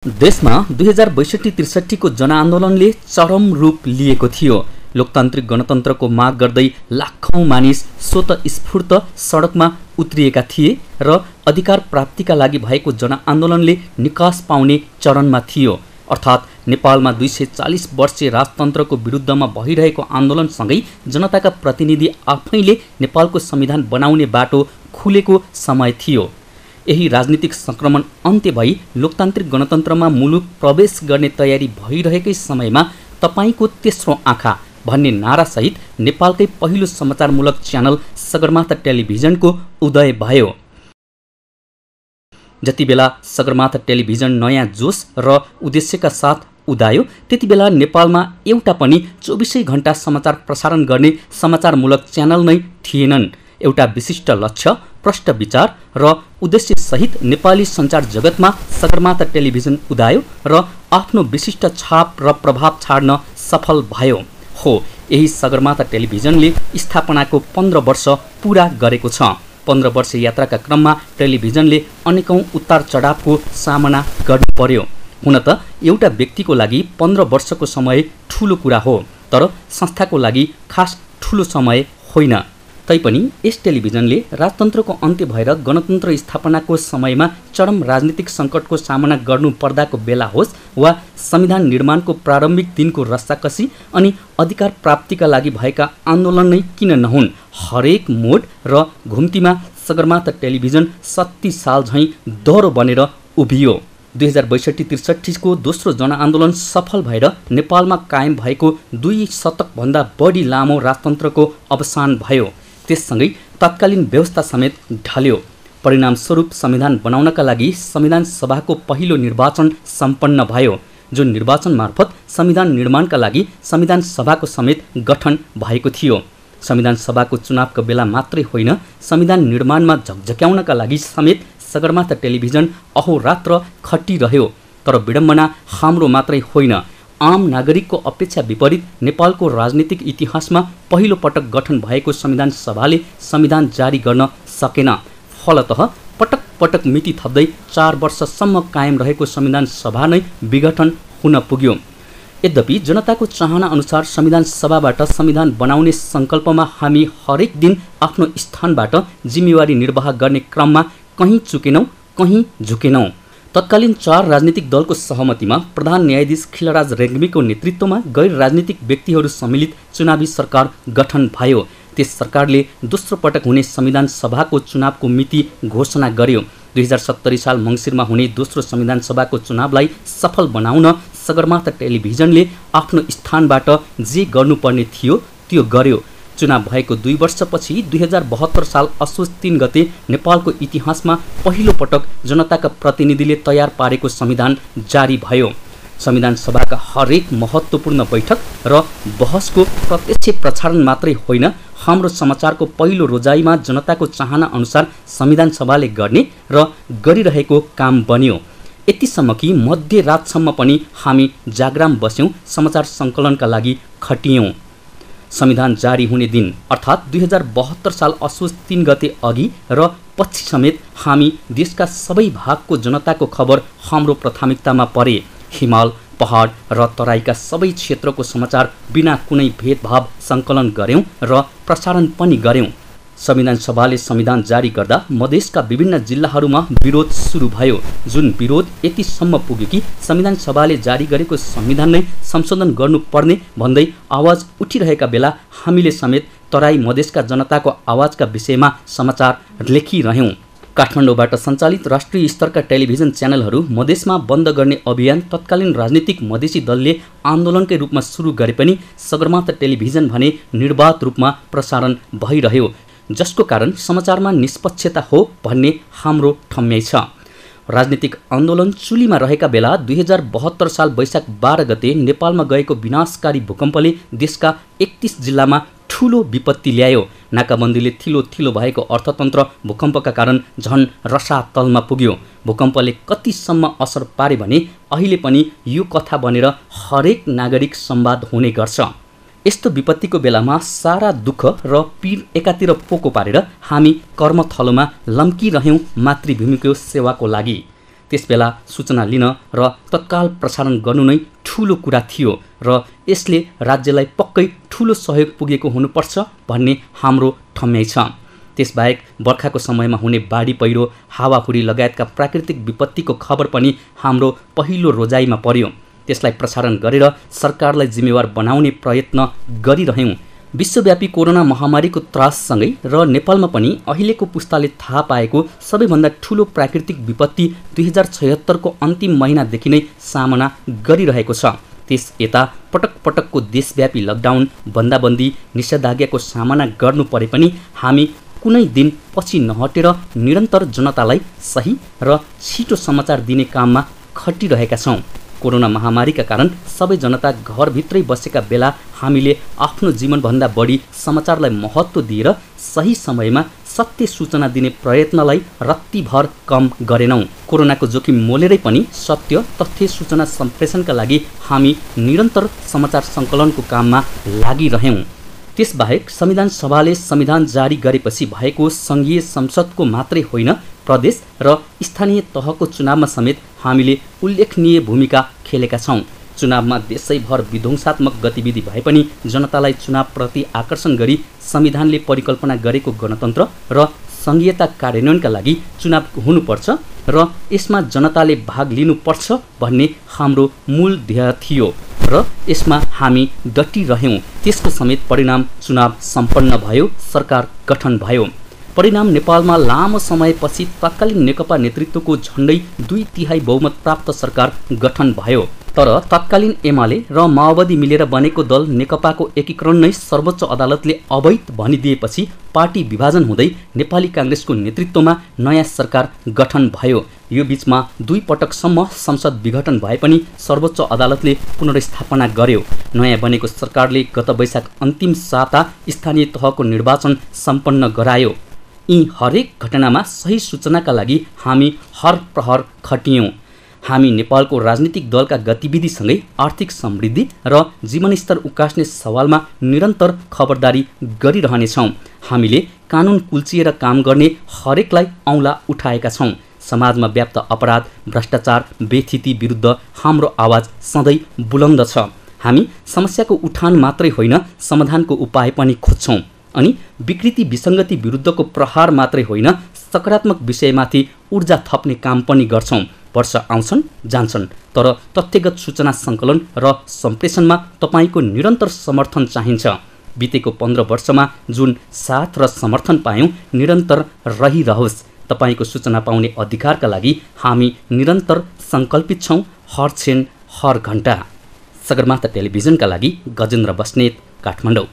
देशमा 2062-63 को जनआन्दोलनले चरम रूप लिएको थियो। लोकतान्त्रिक गणतन्त्रको माग गर्दै लाखौं मानिस स्वतस्फूर्त सडकमा उत्रिएका थिए र अधिकार प्राप्तिका लागि भएको जनआन्दोलनले निकास पाउने चरणमा थियो। अर्थात् नेपालमा 240 वर्षीय राजतन्त्रको विरुद्धमा भइरहेको आन्दोलनसँगै जनताका प्रतिनिधि आफैले नेपालको संविधान बनाउने बाटो खुलेको समय थियो। यही राजनीतिक संक्रमण अन्त्य भई लोकतान्त्रिक गणतन्त्रमा मुलुक प्रवेश गर्ने तयारी भइरहेकै समयमा तपाईको तेस्रो आँखा भन्ने नारासहित नेपालकै पहिलो समाचारमूलक च्यानल सगरमाथा टेलिभिजनको उदय भयो। जतिबेला सगरमाथा टेलिभिजन नयाँ जोश र उद्देश्यका साथ उदायो त्यतिबेला नेपालमा एउटा पनि 24 घण्टा समाचार प्रसारण गर्ने समाचारमूलक च्यानल नै थिएनन्। एउटा विशिष्ट लक्ष्य, प्रष्ट विचार र उद्देश्य सहित नेपाली सञ्चार जगतमा सगरमाथा टेलिभिजन उदायो र आफ्नो विशिष्ट छाप र प्रभाव छाड्न सफल भयो। हो, यही सगरमाथा टेलिभिजनले स्थापनाको 15 वर्ष पूरा गरेको छ। 15 वर्ष यात्राका क्रममा टेलिभिजनले अनेकौं उतार चढावको सामना गर्नु पर्यो। हुन त एउटा व्यक्तिको लागि 15 वर्षको समय ठूलो कुरा हो, तर संस्थाको लागि खास ठूलो समय होइन। तैपनि यस टेलिभिजनले राजतन्त्रको अन्त्य भएर गणतन्त्र स्थापनाको समयमा चरम राजनीतिक सङ्कटको सामना गर्नु पर्दाको बेला होस् वा संविधान निर्माणको प्रारम्भिक दिनको रस्साकसी अनि अधिकार प्राप्तिका लागि भएका आन्दोलन नै किन नहुन्, हरेक मोड र घुम्तीमा सगरमाथा टेलिभिजन 70 साल झैँ दोहोरो बनेर उभियो। 2062-63 को दोस्रो जनआन्दोलन सफल भएर नेपालमा कायम भएको 2 शतकभन्दा बढी लामो राजतन्त्रको अवसान भयो। त्यससँगै तत्कालीन व्यवस्था समेत ढल्यो। परिणामस्वरूप संविधान बनाउनका लागि संविधान सभाको पहिलो निर्वाचन सम्पन्न भयो, जुन निर्वाचन मार्फत संविधान निर्माणका लागि संविधान सभाको समेत गठन भएको थियो। संविधान सभाको चुनावको बेला मात्रै होइन, संविधान निर्माणमा झकझक्याउनका लागि समेत सगरमाथा टेलिभिजन अहोरात्र खटिरह्यो। तर विडम्बना हाम्रो मात्रै होइन, आम नागरिकको अपेक्षा विपरीत नेपालको राजनीतिक इतिहासमा पहिलो पटक गठन भएको संविधान सभाले संविधान जारी गर्न सकेन। फलतः पटक पटक मिति थप्दै 4 वर्षसम्म कायम रहेको संविधान सभा नै विघटन हुन पुग्यो। यद्यपि जनताको चाहना अनुसार संविधान सभाबाट संविधान बनाउने सङ्कल्पमा हामी हरेक दिन आफ्नो स्थानबाट जिम्मेवारी निर्वाह गर्ने क्रममा कहीँ चुकेनौँ, कहीँ झुकेनौँ। तत्कालीन 4 राजनीतिक दलको सहमतिमा प्रधान न्यायाधीश खिलराज रेग्मीको नेतृत्वमा गैर राजनीतिक व्यक्तिहरू सम्मिलित चुनावी सरकार गठन भयो। त्यस सरकारले दोस्रो पटक हुने संविधान सभाको चुनावको मिति घोषणा गर्यो। 2070 साल मङ्सिरमा हुने दोस्रो संविधान सभाको चुनावलाई सफल बनाउन सगरमाथा टेलिभिजनले आफ्नो स्थानबाट जे गर्नुपर्ने थियो त्यो गर्यो। चुनाव भएको 2 वर्षपछि 2072 साल असोज 3 गते नेपालको इतिहासमा पहिलो पटक जनताका प्रतिनिधिले तयार पारेको संविधान जारी भयो। संविधान सभाका हरेक महत्त्वपूर्ण बैठक र बहसको प्रत्यक्ष प्रसारण मात्रै होइन, हाम्रो समाचारको पहिलो रोजाइमा जनताको चाहना अनुसार संविधान सभाले गर्ने र गरिरहेको काम बन्यो। यतिसम्म कि मध्यरातसम्म पनि हामी जागराम बस्यौँ, समाचार सङ्कलनका लागि खटियौँ। संविधान जारी हुने दिन अर्थात् 2072 साल असोज 3 गते अघि र पछि समेत हामी देशका सबै भागको जनताको खबर हाम्रो प्राथमिकतामा परे। हिमाल, पहाड र तराईका सबै क्षेत्रको समाचार बिना कुनै भेदभाव सङ्कलन गर्यौँ र प्रसारण पनि गर्यौँ। संविधान सभाले संविधान जारी गर्दा मधेसका विभिन्न जिल्लाहरूमा विरोध सुरु भयो, जुन विरोध यतिसम्म पुग्यो कि संविधान सभाले जारी गरेको संविधान नै संशोधन गर्नुपर्ने भन्दै आवाज उठिरहेका बेला हामीले समेत तराई मधेसका जनताको आवाजका विषयमा समाचार लेखिरह्यौँ। काठमाडौँबाट सञ्चालित राष्ट्रिय स्तरका टेलिभिजन च्यानलहरू मधेसमा बन्द गर्ने अभियान तत्कालीन राजनीतिक मधेसी दलले आन्दोलनकै रूपमा सुरु गरे पनि सगरमाथा टेलिभिजन भने निर्वाध रूपमा प्रसारण भइरह्यो, जसको कारण समाचारमा निष्पक्षता हो भन्ने हाम्रो ठम्याइ छ। राजनीतिक आन्दोलन चुलीमा रहेका बेला 2072 साल वैशाख 12 गते नेपालमा गएको विनाशकारी भूकम्पले देशका 31 जिल्लामा ठूलो विपत्ति ल्यायो। नाकाबन्दीले थिलो भएको अर्थतन्त्र भूकम्पका कारण झन रसातलमा पुग्यो। भूकम्पले कतिसम्म असर पारे भने अहिले पनि यो कथा बनेर हरेक नागरिक संवाद हुने गर्छ। यस्तो विपत्तिको बेलामा सारा दुःख र पीर एकातिर पोको पारेर हामी कर्मथलोमा लम्किरह्यौँ मातृभूमिको सेवाको लागि। त्यसबेला सूचना लिन र तत्काल प्रसारण गर्नु नै ठूलो कुरा थियो र यसले राज्यलाई पक्कै ठूलो सहयोग पुगेको हुनुपर्छ भन्ने हाम्रो ठम्याइ छ। त्यसबाहेक बर्खाको समयमा हुने बाढी पहिरो, हावाहुरी लगायतका प्राकृतिक विपत्तिको खबर पनि हाम्रो पहिलो रोजाइमा पर्यो। त्यसलाई प्रसारण गरेर सरकारलाई जिम्मेवार बनाउने प्रयत्न गरिरह्यौँ। विश्वव्यापी कोरोना महामारीको त्राससँगै र नेपालमा पनि अहिलेको पुस्ताले थाहा पाएको सबैभन्दा ठूलो प्राकृतिक विपत्ति 2076 को अन्तिम महिनादेखि नै सामना गरिरहेको छ। त्यस यता पटक पटकको देशव्यापी लकडाउन, बन्दाबन्दी, निषेधाज्ञाको सामना गर्नु परे पनि हामी कुनै दिन पछि नहटेर निरन्तर जनतालाई सही र छिटो समाचार दिने काममा खटिरहेका छौँ। कोरोना महामारीका कारण सबै जनता घरभित्रै बसेका बेला हामीले आफ्नो जीवनभन्दा बढी समाचारलाई महत्त्व दिएर सही समयमा सत्य सूचना दिने प्रयत्नलाई रत्तिभर कम गरेनौँ। कोरोनाको जोखिम मोलेरै पनि सत्य तथ्य सूचना सम्प्रेषणका लागि हामी निरन्तर समाचार सङ्कलनको काममा लागिरह्यौँ। त्यसबाहेक संविधान सभाले संविधान जारी गरेपछि भएको सङ्घीय संसदको मात्रै होइन, प्रदेश र स्थानीय तहको चुनावमा समेत हामीले उल्लेखनीय भूमिका खेलेका छौँ। चुनावमा देशैभर विध्वंसात्मक गतिविधि भए पनि जनतालाई चुनावप्रति आकर्षण गरी संविधानले परिकल्पना गरेको गणतन्त्र र सङ्घीयता कार्यान्वयनका लागि चुनाव हुनुपर्छ र यसमा जनताले भाग लिनुपर्छ भन्ने हाम्रो मूल ध्येय थियो र यसमा हामी डटिरह्यौँ। त्यसको समेत परिणाम चुनाव सम्पन्न भयो, सरकार गठन भयो। परिणाम नेपालमा लामो समयपछि तत्कालीन नेकपा नेतृत्वको झन्डै 2/3 बहुमत प्राप्त सरकार गठन भयो। तर तत्कालीन एमाले र माओवादी मिलेर बनेको दल नेकपाको एकीकरण नै सर्वोच्च अदालतले अवैध भनिदिएपछि पार्टी विभाजन हुँदै नेपाली काङ्ग्रेसको नेतृत्वमा नयाँ सरकार गठन भयो। यो बीचमा 2 पटकसम्म संसद विघटन भए पनि सर्वोच्च अदालतले पुनर्स्थापना गर्यो। नयाँ बनेको सरकारले गत वैशाख अन्तिम साता स्थानीय तहको निर्वाचन सम्पन्न गरायो। यी हरेक घटनामा सही सूचनाका लागि हामी हर प्रहर खटियौँ। हामी नेपालको राजनीतिक दलका गतिविधिसँगै आर्थिक समृद्धि र जीवनस्तर उकास्ने सवालमा निरन्तर खबरदारी गरिरहनेछौँ। हामीले कानुन कुल्चिएर काम गर्ने हरेकलाई औँला उठाएका छौँ। समाजमा व्याप्त अपराध, भ्रष्टाचार, बेथिति विरुद्ध हाम्रो आवाज सधैँ बुलन्द छ। हामी समस्याको उठान मात्रै होइन, समाधानको उपाय पनि खोज्छौँ अनि विकृति विसङ्गति विरुद्धको प्रहार मात्रै होइन, सकारात्मक विषयमाथि ऊर्जा थप्ने काम पनि गर्छौँ। वर्ष आउँछन् जान्छन्, तर तथ्यगत सूचना सङ्कलन र सम्प्रेषणमा तपाईँको निरन्तर समर्थन चाहिन्छ। बितेको 15 वर्षमा जुन साथ र समर्थन पायौँ निरन्तर रहिरहोस्। तपाईँको सूचना पाउने अधिकारका लागि हामी निरन्तर सङ्कल्पित छौँ, हर क्षण हर घन्टा। सगरमाथा टेलिभिजनका लागि गजेन्द्र बस्नेत, काठमाडौँ।